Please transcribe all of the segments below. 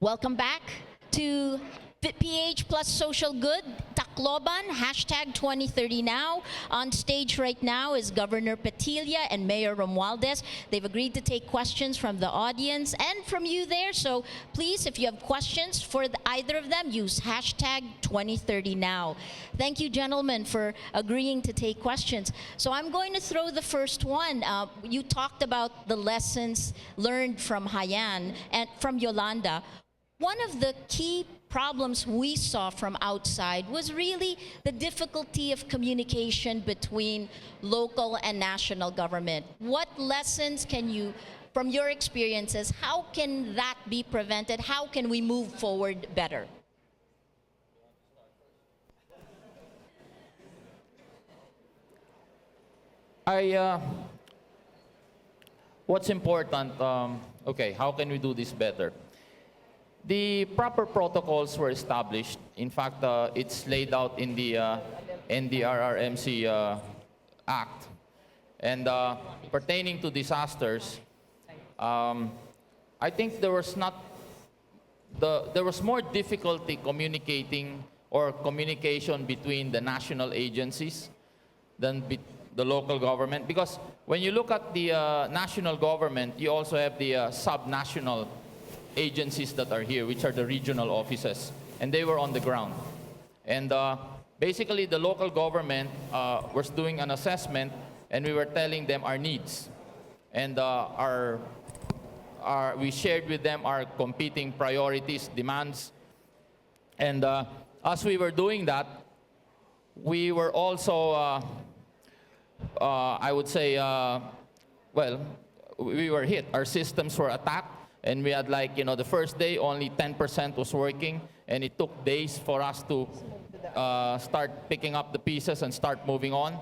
Welcome back to PH Plus Social Good, Tacloban, hashtag 2030 now. On stage right now is Governor Petilla and Mayor Romualdez. They've agreed to take questions from the audience and from you there. So please, if you have questions for either of them, use hashtag 2030 now. Thank you, gentlemen, for agreeing to take questions. So I'm going to throw the first one. You talked about the lessons learned from Haiyan and from Yolanda. One of the key problems we saw from outside was really the difficulty of communication between local and national government. What lessons can you, from your experiences, how can that be prevented? How can we move forward better? What's important, okay, how can we do this better? The proper protocols were established. In fact, it's laid out in the NDRRMC Act. And pertaining to disasters, I think there was more difficulty communicating or communication between the national agencies than the local government. Because when you look at the national government, you also have the sub-national agencies that are here, which are the regional offices, and they were on the ground. And basically, the local government was doing an assessment, and we were telling them our needs. And we shared with them our competing priorities, demands. And as we were doing that, we were also, I would say, well, we were hit. Our systems were attacked. And we had the first day only 10% was working, and it took days for us to start picking up the pieces and start moving on.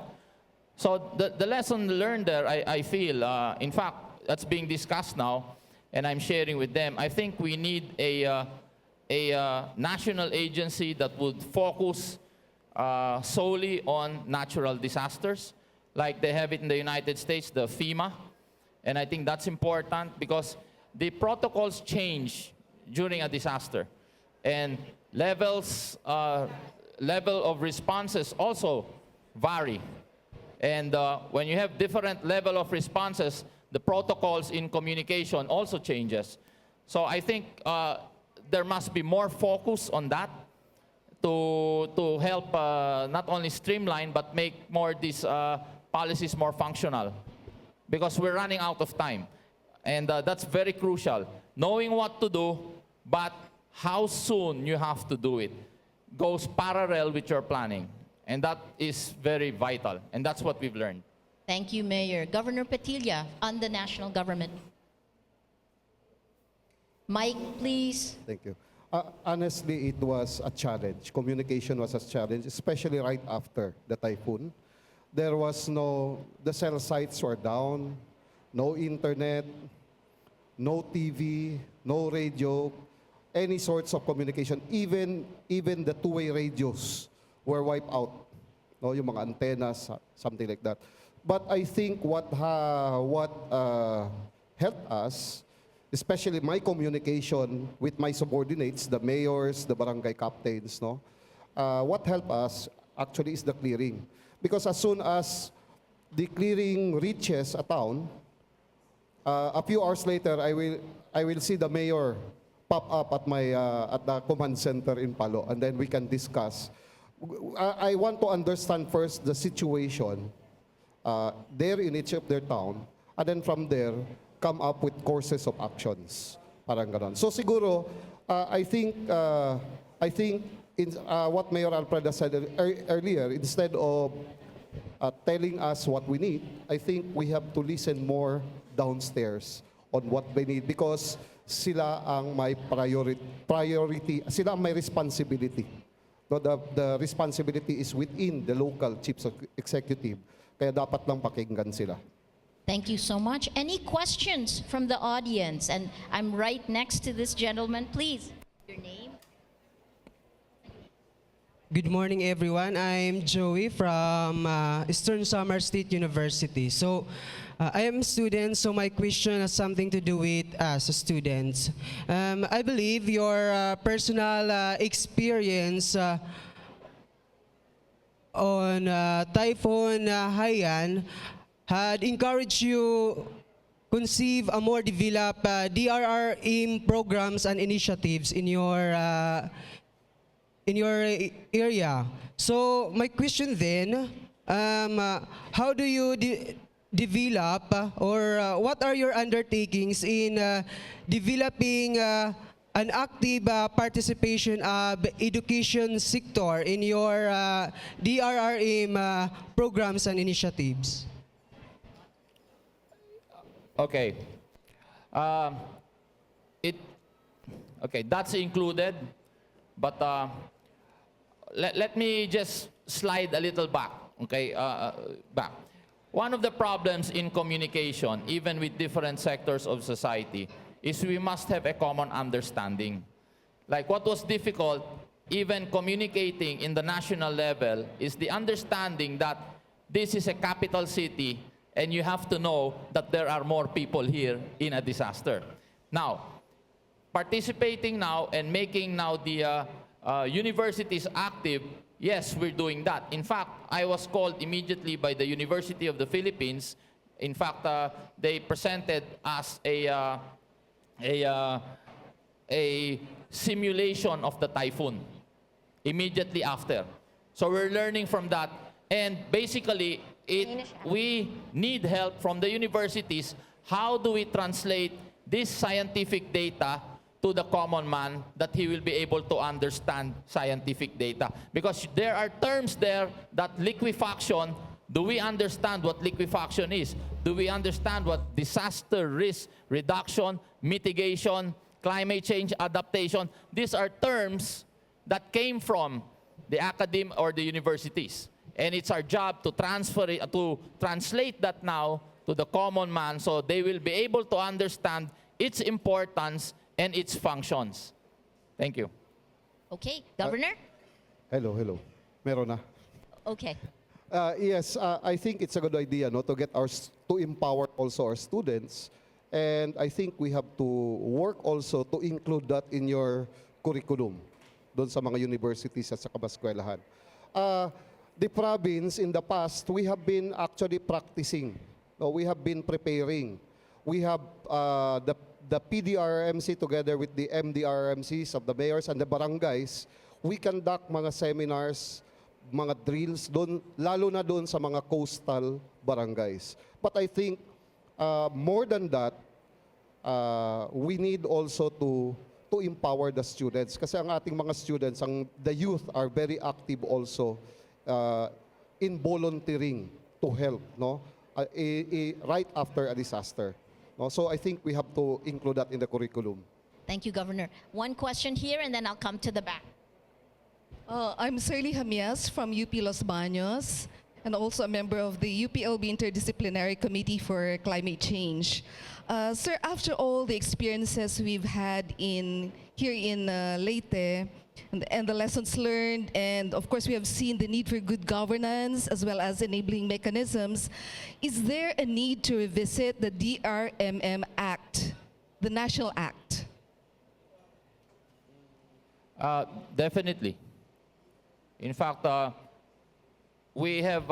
So the lesson learned there, I feel, in fact, that's being discussed now, and I'm sharing with them. I think we need a national agency that would focus solely on natural disasters, like they have it in the United States, the FEMA. And I think that's important because the protocols change during a disaster, and level of responses also vary. And when you have different level of responses, the protocols in communication also changes. So I think there must be more focus on that to help not only streamline but make more these policies more functional, because we're running out of time. And that's very crucial. Knowing what to do, but how soon you have to do it goes parallel with your planning. And that is very vital. And that's what we've learned. Thank you, Mayor. Governor Petilla, on the national government. Mike, please. Thank you. Honestly, it was a challenge. Communication was a challenge, especially right after the typhoon. There was the cell sites were down, no internet, no TV, no radio, any sorts of communication. Even the two-way radios were wiped out. No, yung mga antennas, something like that. But I think what helped us, especially my communication with my subordinates, the mayors, the barangay captains, what helped us actually is the clearing. Because as soon as the clearing reaches a town, a few hours later, I will see the mayor pop up at the command center in Palo, and then we can discuss. I want to understand first the situation there in each of their town, and then from there come up with courses of actions. Parang ganon. So siguro, I think in what Mayor Alfreda said earlier, instead of telling us what we need, I think we have to listen more downstairs on what they need, because sila ang may priority, sila ang may responsibility. No, the responsibility is within the local chiefs executive, kaya dapat lang pakinggan sila. Thank you so much. Any questions from the audience? And I'm right next to this gentleman, please. Your name? Good morning, everyone. I'm Joey from Eastern Summer State University. So, I am a student, so my question has something to do with us students. I believe your personal experience on Typhoon Haiyan had encouraged you conceive a more developed DRRM programs and initiatives in your area. So my question then, how do you develop or what are your undertakings in developing an active participation of education sector in your DRRM programs and initiatives? Okay. Um, it okay. That's included, but let me just slide a little back. Okay, back. One of the problems in communication, even with different sectors of society, is we must have a common understanding. Like what was difficult, even communicating in the national level, is the understanding that this is a capital city and you have to know that there are more people here in a disaster. Now, participating now and making now the universities active, yes, we're doing that. In fact, I was called immediately by the University of the Philippines. In fact, they presented us a simulation of the typhoon immediately after. So we're learning from that. And basically, we need help from the universities. How do we translate this scientific data to the common man that he will be able to understand scientific data? Because there are terms there that liquefaction, do we understand what liquefaction is? Do we understand what disaster risk reduction, mitigation, climate change adaptation? These are terms that came from the academe or the universities. And it's our job to transfer it, to translate that now to the common man so they will be able to understand its importance and its functions. Thank you. Okay, Governor? Hello. Meron na. Okay. Yes, I think it's a good idea, no, to get to empower also our students, and I think we have to work also to include that in your curriculum, doon sa mga universities at sa kabaskwelahan. The province in the past, we have been actually practicing. No, we have been preparing. We have the PDRMC together with the MDRMCs of the mayors and the barangays. We conduct mga seminars, mga drills doon, lalo na doon sa mga coastal barangays. But I think more than that, we need also to empower the students. Kasi ang ating mga students, the youth are very active also in volunteering to help, no, right after a disaster. No? So I think we have to include that in the curriculum. Thank you, Governor. One question here, and then I'll come to the back. I'm Shirley Jamias from UP Los Baños, and also a member of the UPLB Interdisciplinary Committee for Climate Change. Sir, after all the experiences we've had here in Leyte, and the lessons learned, and of course we have seen the need for good governance as well as enabling mechanisms, is there a need to revisit the DRMM Act, the National Act? Definitely. In fact, I have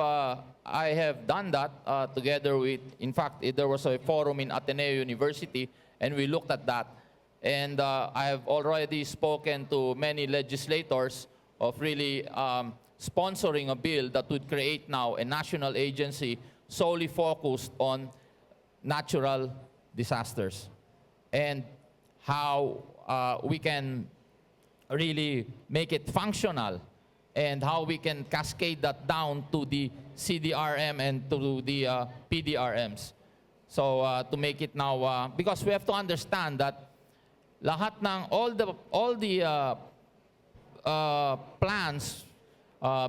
done that together with, in fact, there was a forum in Ateneo University, and we looked at that. And I have already spoken to many legislators of really sponsoring a bill that would create now a national agency solely focused on natural disasters and how we can really make it functional and how we can cascade that down to the CDRM and to the PDRMs. So to make it now, because we have to understand that lahat ng all the plans,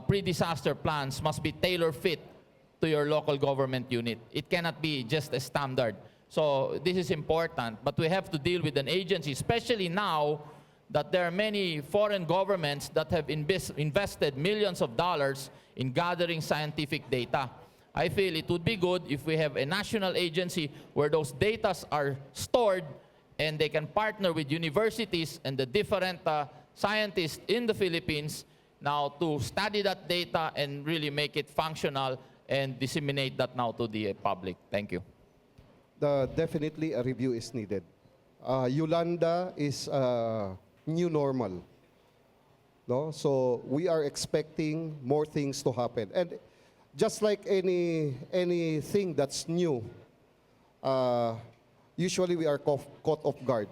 pre-disaster plans must be tailor-fit to your local government unit. It cannot be just a standard. So this is important, but we have to deal with an agency, especially now that there are many foreign governments that have invested millions of dollars in gathering scientific data. I feel it would be good if we have a national agency where those data are stored and they can partner with universities and the different scientists in the Philippines now to study that data and really make it functional and disseminate that now to the public. Thank you. Definitely a review is needed. Yolanda is a new normal. No? So we are expecting more things to happen. And just like anything that's new, usually we are caught off guard.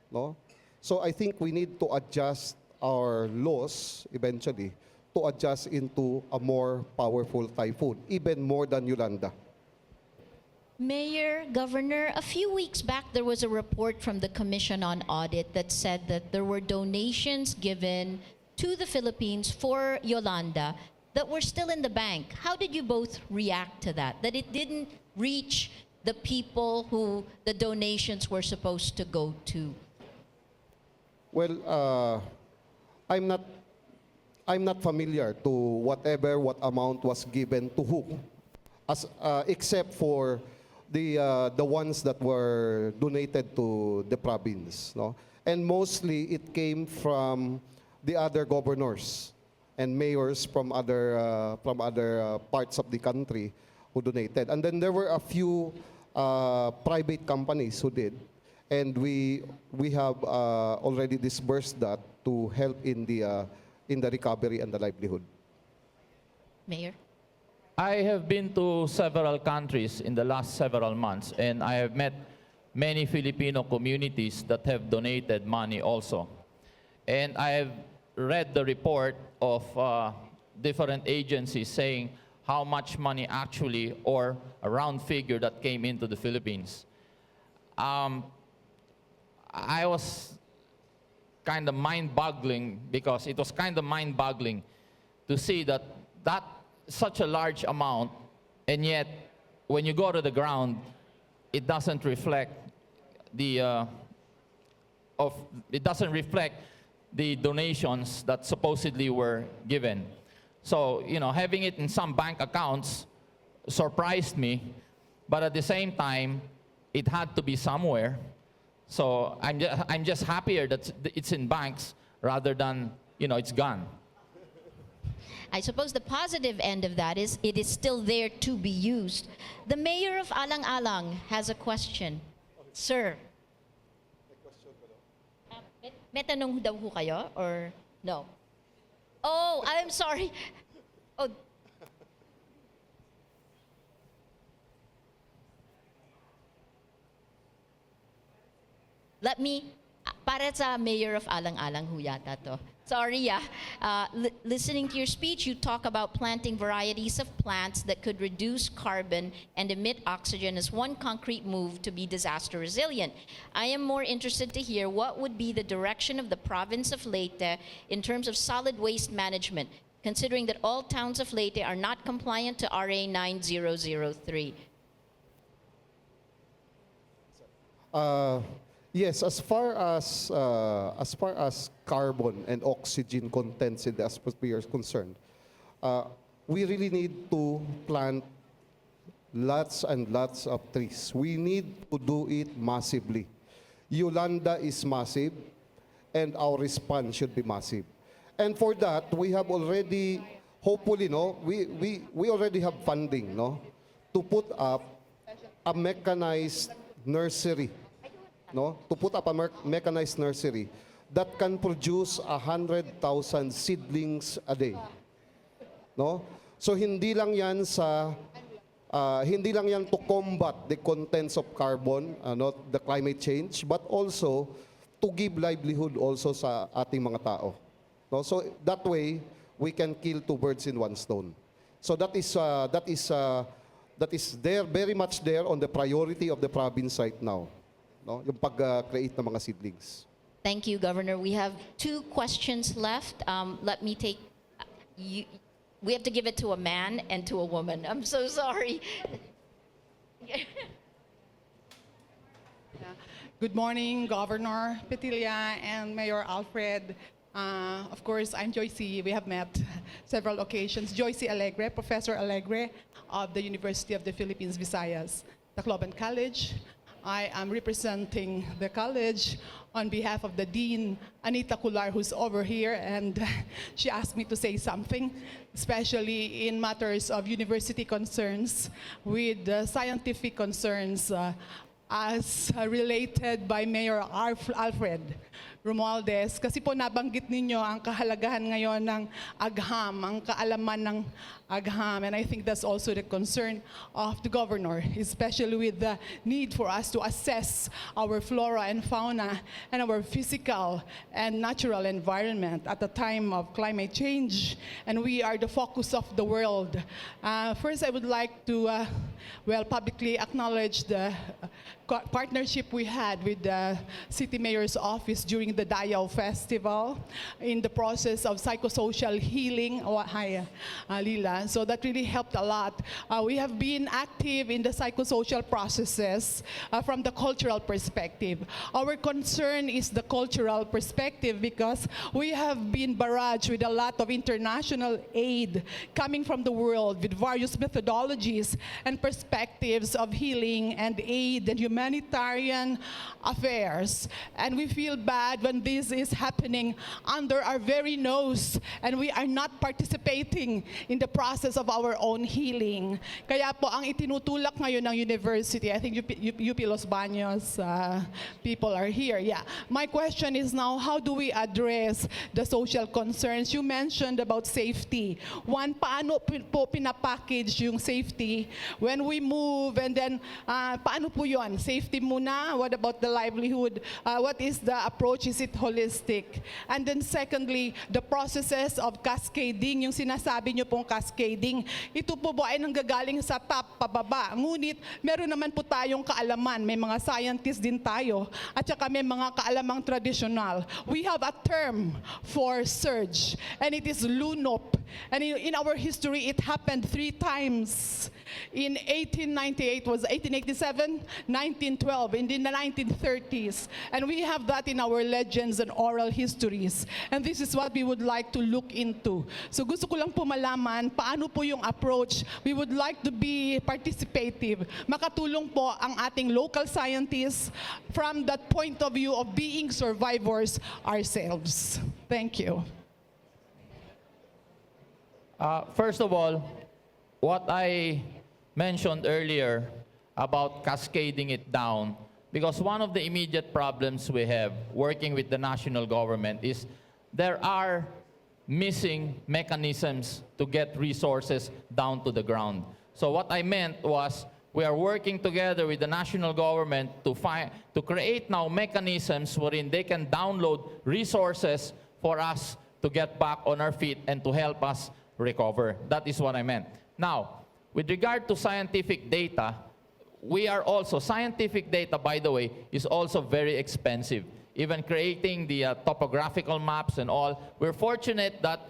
No? So I think we need to adjust our laws eventually to adjust into a more powerful typhoon, even more than Yolanda. Mayor, Governor, a few weeks back there was a report from the Commission on Audit that said that there were donations given to the Philippines for Yolanda that were still in the bank. How did you both react to that? That it didn't reach the people who the donations were supposed to go to? Well, I'm not familiar to what amount was given to who, except for the ones that were donated to the province, no? And mostly it came from the other governors and mayors from other parts of the country who donated. And then there were a few private companies who did, and we have already disbursed that to help in the recovery and the livelihood. Mayor? I have been to several countries in the last several months, and I have met many Filipino communities that have donated money also. And I have read the report of different agencies saying how much money actually, or a round figure that came into the Philippines. I was kind of mind-boggling, because it was kind of mind-boggling to see that such a large amount, and yet when you go to the ground, it doesn't reflect the donations that supposedly were given. So, you know, having it in some bank accounts surprised me, but at the same time, it had to be somewhere. So I'm just happier that it's in banks rather than, you know, it's gone. I suppose the positive end of that is it is still there to be used. The mayor of Alang-Alang has a question. Sir. May tanong daw ho kayo or no? Oh, I'm sorry. Oh. Let me, para sa mayor of Alang-Alang ho yata to. Sorry, listening to your speech, you talk about planting varieties of plants that could reduce carbon and emit oxygen as one concrete move to be disaster resilient. I am more interested to hear what would be the direction of the province of Leyte in terms of solid waste management, considering that all towns of Leyte are not compliant to RA 9003. Yes, as far as carbon and oxygen contents in the atmosphere is concerned, we really need to plant lots and lots of trees. We need to do it massively. Yolanda is massive, and our response should be massive. And for that, we have already, hopefully, no, we already have funding, no, to put up a mechanized nursery. No, to put up a mechanized nursery that can produce 100,000 seedlings a day. No? So hindi lang yan to combat the contents of carbon, the climate change, but also to give livelihood also sa ating mga tao. No? So that way we can kill two birds in one stone. So that is there, very much there on the priority of the province right now. No, yung pag-create ng mga seedlings. Thank you, Governor. We have 2 questions left. Let me take, we have to give it to a man and to a woman. I'm so sorry. Good morning, Governor Petilla and Mayor Alfred. Of course, I'm Joyce. We have met several occasions. Joyce Alegre, Professor Alegre of the University of the Philippines, Visayas, Tacloban College. I am representing the college on behalf of the Dean, Anita Cular, who's over here, and she asked me to say something, especially in matters of university concerns with scientific concerns as related by Mayor Alfred Romualdez. Kasi po nabanggit ninyo ang kahalagahan ngayon ng agham, ang kaalaman ng agham. And I think that's also the concern of the governor, especially with the need for us to assess our flora and fauna and our physical and natural environment at the time of climate change. And we are the focus of the world. First, I would like to, publicly acknowledge the partnership we had with the City Mayor's Office during the Dayaw Festival in the process of psychosocial healing. Hi, Lila. So that really helped a lot. We have been active in the psychosocial processes from the cultural perspective. Our concern is the cultural perspective because we have been barraged with a lot of international aid coming from the world with various methodologies and perspectives of healing and aid and humanitarian affairs. And we feel bad when this is happening under our very nose and we are not participating in the process of our own healing. Kaya po ang itinutulak ngayon ng university, I think UP Los Baños people are here. Yeah. My question is now, how do we address the social concerns? You mentioned about safety. One, paano po pinapackage yung safety when we move and then paano po yun? Safety muna? What about the livelihood? What is the approach? Is it holistic? And then secondly, the processes of cascading, yung sinasabi nyo pong cascading, ito po ba ay nanggagaling sa top pababa? Ngunit meron naman po tayong kaalaman, may mga scientists din tayo, at saka may mga kaalamang traditional. We have a term for surge, and it is lunop. And in our history, it happened 3 times. In 1898 was 1887, 1912, and in the 1930s. And we have that in our legends and oral histories. And this is what we would like to look into. So gusto ko lang po malaman, paano po yung approach? We would like to be participative. Makatulong po ang ating local scientists from that point of view of being survivors ourselves. Thank you. First of all, what I mentioned earlier about cascading it down, because one of the immediate problems we have working with the national government is there are missing mechanisms to get resources down to the ground. So what I meant was we are working together with the national government to create now mechanisms wherein they can download resources for us to get back on our feet and to help us recover. That is what I meant. Now, with regard to scientific data, scientific data, by the way, is also very expensive. Even creating the topographical maps and all. We're fortunate that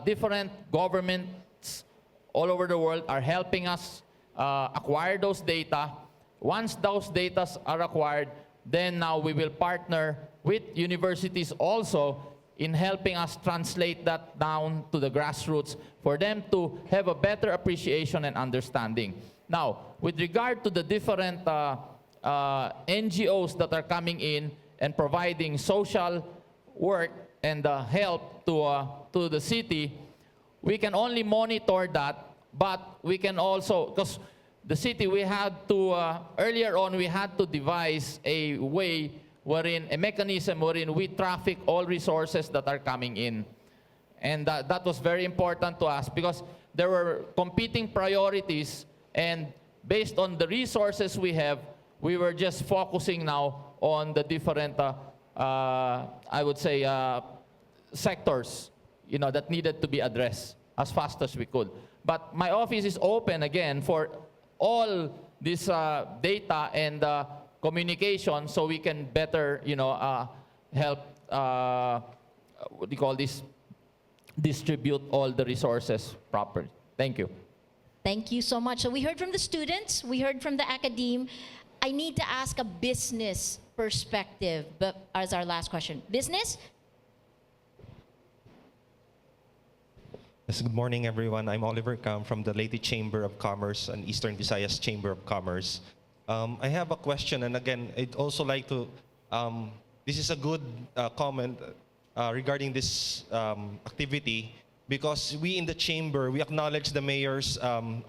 different governments all over the world are helping us acquire those data. Once those data are acquired, then now we will partner with universities also in helping us translate that down to the grassroots for them to have a better appreciation and understanding. Now, with regard to the different NGOs that are coming in and providing social work and help to the city, we can only monitor that, but we can also, because the city, we had to, earlier on, we had to devise a way a mechanism wherein we traffic all resources that are coming in. And that was very important to us because there were competing priorities, and based on the resources we have, we were just focusing now on the different, I would say, sectors, that needed to be addressed as fast as we could. But my office is open again for all this data and communication, so we can better, help, what do you call this, distribute all the resources properly. Thank you. Thank you so much. So we heard from the students, we heard from the academe. I need to ask a business perspective? But as our last question, business? Yes, good morning, everyone. I'm Oliver Cam from the Leyte Chamber of Commerce and Eastern Visayas Chamber of Commerce. I have a question, and again, I'd also like to, this is a good comment regarding this activity, because we in the chamber, we acknowledge the mayor's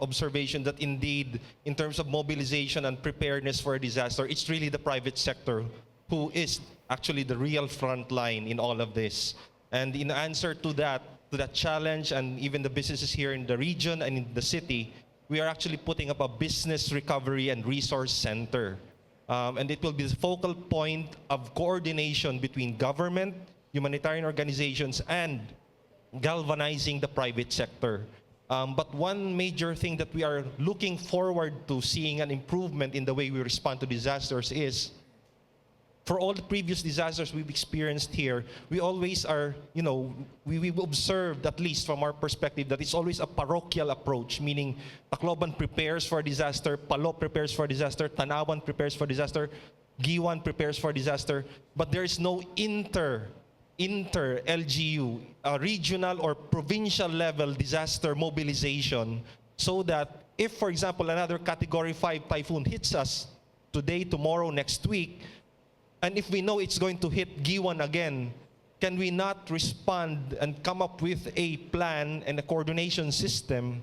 observation that indeed, in terms of mobilization and preparedness for a disaster, it's really the private sector who is actually the real front line in all of this. And in answer to that challenge, and even the businesses here in the region and in the city, we are actually putting up a business recovery and resource center. And it will be the focal point of coordination between government, humanitarian organizations, and galvanizing the private sector. But one major thing that we are looking forward to seeing an improvement in the way we respond to disasters is, for all the previous disasters we've experienced here, we always are, we've observed, at least from our perspective, that it's always a parochial approach, meaning Tacloban prepares for disaster, Palo prepares for disaster, Tanawan prepares for disaster, Giwan prepares for disaster, but there is no inter-LGU, regional or provincial level disaster mobilization, so that if, for example, another Category 5 typhoon hits us today, tomorrow, next week, and if we know it's going to hit Giwan again, can we not respond and come up with a plan and a coordination system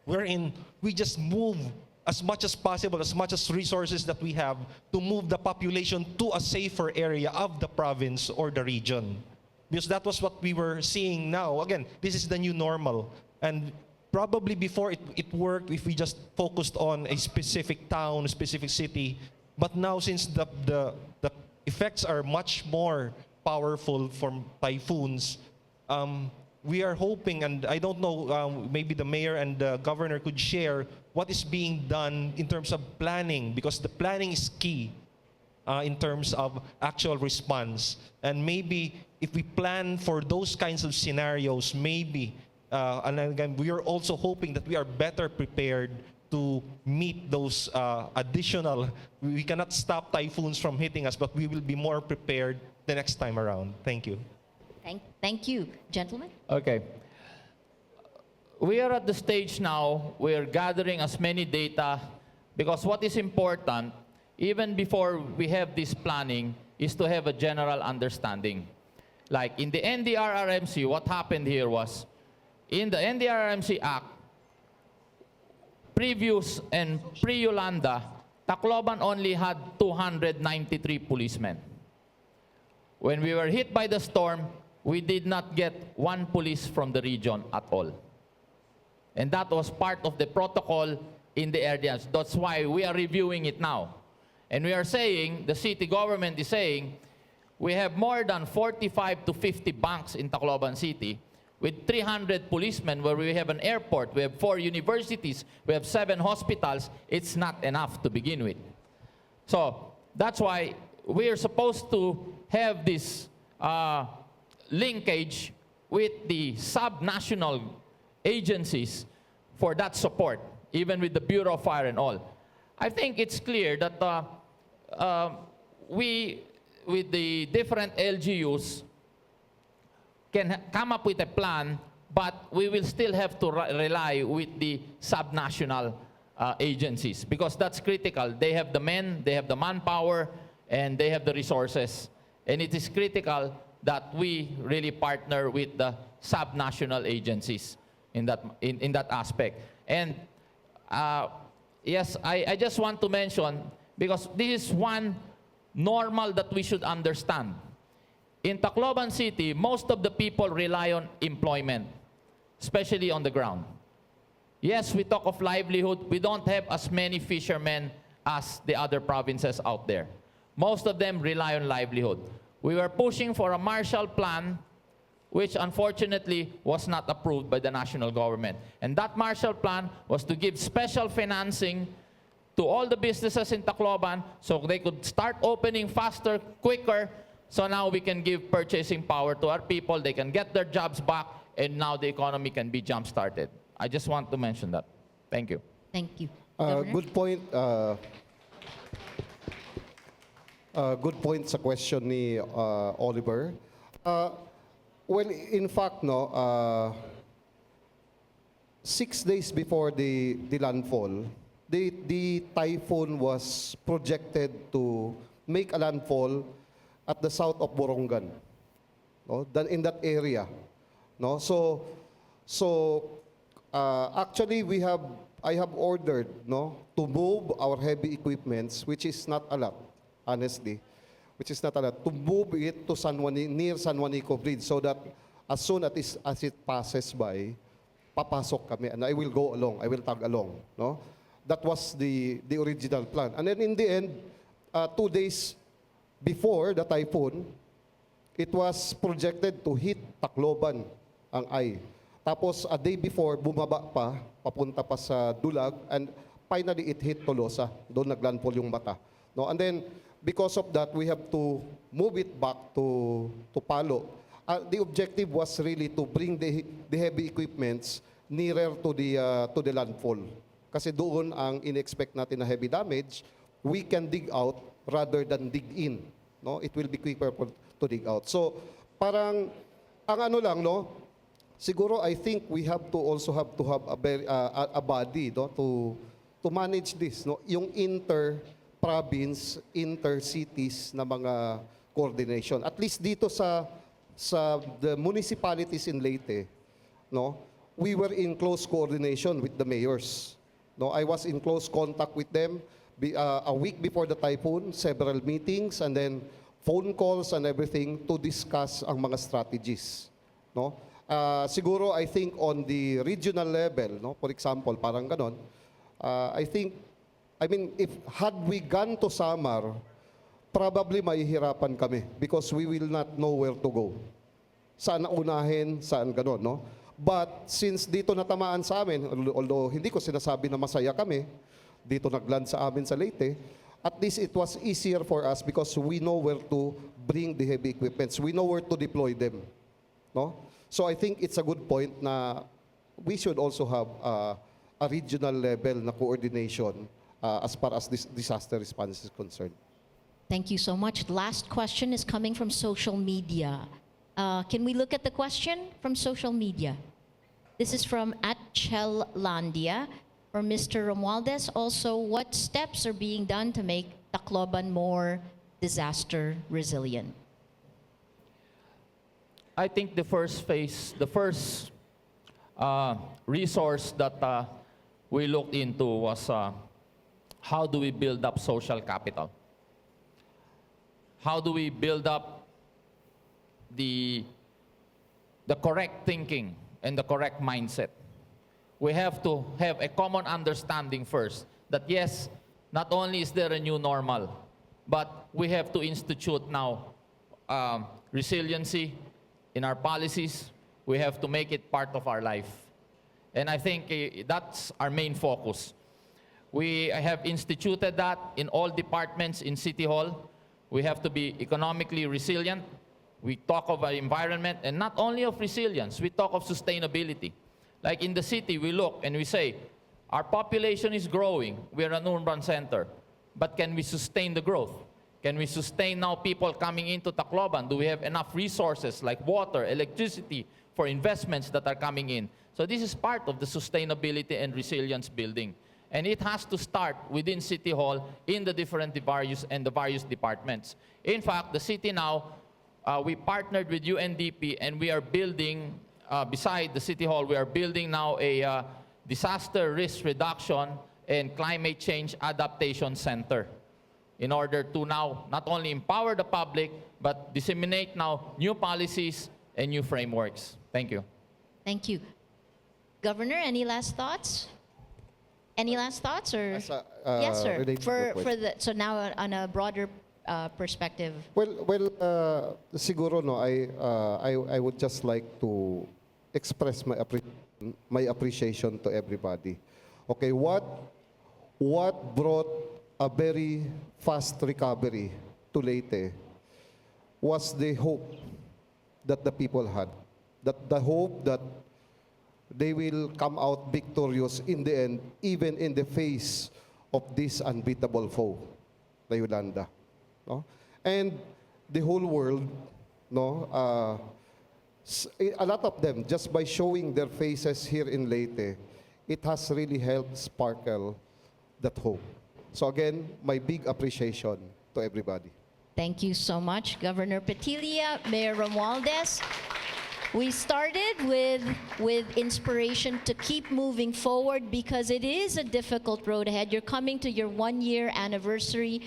wherein we just move as much as possible, as much as resources that we have, to move the population to a safer area of the province or the region? Because that was what we were seeing now. Again, this is the new normal. And probably before it worked if we just focused on a specific town, a specific city. But now, since the effects are much more powerful from typhoons, we are hoping, and I don't know, maybe the mayor and the governor could share what is being done in terms of planning, because the planning is key in terms of actual response. And maybe if we plan for those kinds of scenarios, maybe, and again, we are also hoping that we are better prepared to meet those additional, we cannot stop typhoons from hitting us, but we will be more prepared the next time around. Thank you. Thank you. Gentlemen? Okay. We are at the stage now, we are gathering as many data, because what is important, even before we have this planning, is to have a general understanding. Like in the NDRRMC, what happened here was, in the NDRRMC Act, previous and pre-Yolanda, Tacloban only had 293 policemen. When we were hit by the storm, we did not get one police from the region at all. And that was part of the protocol in the areas. That's why we are reviewing it now. And we are saying, the city government is saying, we have more than 45 to 50 banks in Tacloban City, with 300 policemen, where we have an airport, we have 4 universities, we have 7 hospitals. It's not enough to begin with. So that's why we are supposed to have this linkage with the sub-national agencies for that support, even with the Bureau of Fire and all. I think it's clear that we, with the different LGUs, can come up with a plan, but we will still have to rely with the subnational agencies, because that's critical. They have the men, they have the manpower, and they have the resources. And it is critical that we really partner with the subnational agencies in that aspect. And yes, I just want to mention, because this is one normal that we should understand. In Tacloban City, most of the people rely on employment, especially on the ground. Yes, we talk of livelihood. We don't have as many fishermen as the other provinces out there. Most of them rely on livelihood. We were pushing for a Marshall Plan, which unfortunately was not approved by the national government. And that Marshall Plan was to give special financing to all the businesses in Tacloban so they could start opening faster, quicker. So now we can give purchasing power to our people, they can get their jobs back, and now the economy can be jump-started. I just want to mention that. Thank you. Thank you. Governor? Good point. Good point sa question ni Oliver. Well, in fact, no, 6 days before the landfall, the typhoon was projected to make a landfall at the south of Borongan, no, in that area, no. Actually, I have ordered, no, to move our heavy equipments, which is not a lot, honestly, which is not a lot, to move it to near San Juanico Bridge so that as soon as it passes by, papasok kami, and I will go along, I will tag along, no? That was the original plan. And then in the end, 2 days before the typhoon, it was projected to hit Tacloban, ang eye. Tapos a day before, bumaba pa, papunta pa sa Dulag, and finally it hit Tolosa. Doon naglandfall yung mata. No? And then, because of that, we have to move it back to Palo. The objective was really to bring the heavy equipments nearer to the landfall. Kasi doon ang in-expect natin na heavy damage, we can dig out rather than dig in. No? It will be quicker to dig out. So, parang, ang ano lang, no? Siguro, I think we have to have a body, no, to manage this, no? Yung inter-province, inter-cities na mga coordination. At least dito sa the municipalities in Leyte, no, we were in close coordination with the mayors. No, I was in close contact with them a week before the typhoon, several meetings, and then phone calls and everything to discuss ang mga strategies. No? Siguro, I think on the regional level, no, for example, parang ganon, if had we gone to Samar, probably mahihirapan kami because we will not know where to go. Saan unahin, saan ganon, no? But since dito natamaan sa amin, although hindi ko sinasabi na masaya kami, dito nagland sa amin sa Leyte, at least it was easier for us because we know where to bring the heavy equipments. We know where to deploy them. No? So I think it's a good point na we should also have a regional level na coordination as far as this disaster response is concerned. Thank you so much. Last question is coming from social media. Can we look at the question from social media? This is from @Chellandia for Mr. Romualdez. Also, what steps are being done to make Tacloban more disaster resilient? I think the first resource that we looked into was how do we build up social capital? How do we build up the correct thinking and the correct mindset? We have to have a common understanding first that yes, not only is there a new normal, but we have to institute now resiliency in our policies. We have to make it part of our life. And I think that's our main focus. We have instituted that in all departments in City Hall. We have to be economically resilient. We talk of our environment, and not only of resilience, we talk of sustainability. Like in the city, we look and we say, our population is growing. We're an urban center. But can we sustain the growth? Can we sustain now people coming into Tacloban? Do we have enough resources like water, electricity for investments that are coming in? So this is part of the sustainability and resilience building. And it has to start within City Hall in the different the various departments. In fact, the city now, we partnered with UNDP and we are building, beside the City Hall, we are building now a disaster risk reduction and climate change adaptation center in order to now not only empower the public, but disseminate now new policies and new frameworks. Thank you. Thank you. Governor, any last thoughts? Any last thoughts? Or yes, sir. Related to the question. So now on a broader perspective. Well, siguro no, I would just like to express my appreciation to everybody. Okay, what brought a very fast recovery to Leyte was the hope that the people had. That the hope that they will come out victorious in the end, even in the face of this unbeatable foe, the Yolanda. No? And the whole world, no, a lot of them, just by showing their faces here in Leyte, it has really helped sparkle that hope. So again, my big appreciation to everybody. Thank you so much, Governor Petilla, Mayor Romualdez. We started with inspiration to keep moving forward because it is a difficult road ahead. You're coming to your 1-year anniversary.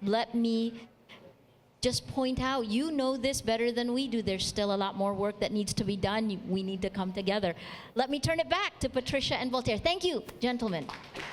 Let me just point out, you know this better than we do. There's still a lot more work that needs to be done. We need to come together. Let me turn it back to Patricia and Voltaire. Thank you, gentlemen.